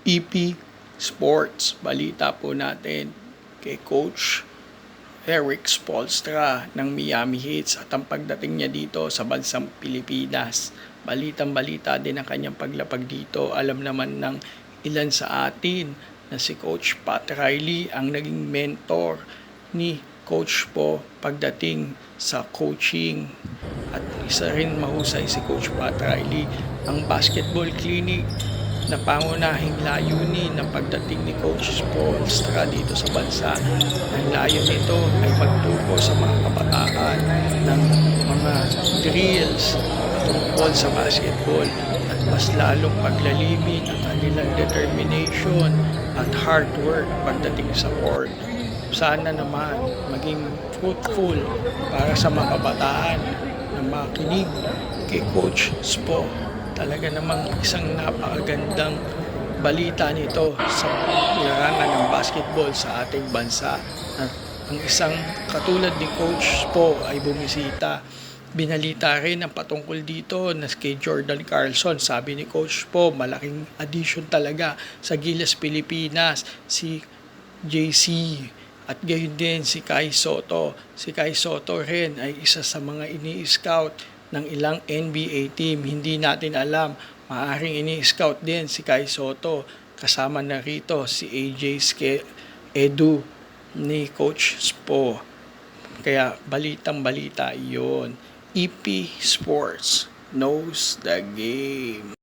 EP Sports, balita po natin kay Coach Eric Spoelstra ng Miami Heat at ang pagdating niya dito sa bansang Pilipinas. Balitang-balita din ang kanyang paglapag dito. Alam naman ng ilan sa atin na si Coach Pat Riley ang naging mentor ni Coach Po pagdating sa coaching. At isa rin mahusay si Coach Pat Riley. Ang basketball clinic na pangunahing layunin ng pagdating ni Coach Spoelstra dito sa bansa. Ang layo nito ay magturo sa mga kabataan ng mga drills tungkol sa basketball at mas lalong paglalimin ang kanilang determination at hard work pagdating sa court. Sana naman maging fruitful para sa mga kabataan na makinig kay Coach Spo. Talaga namang isang napakagandang balita nito sa larangan ng basketball sa ating bansa. At ang isang katulad ni Coach Po ay bumisita. Binalita rin ang patungkol dito na kay Jordan Carlson. Sabi ni Coach Po, malaking addition talaga sa Gilas Pilipinas si JC. At gayon din si Kai Soto. Si Kai Soto rin ay isa sa mga ini-scout ng ilang NBA team. Hindi natin alam, maaaring ini-scout din si Kai Soto. Kasama na rito si AJ Edu ni Coach Spo. Kaya balitang-balita iyon. EP Sports knows the game.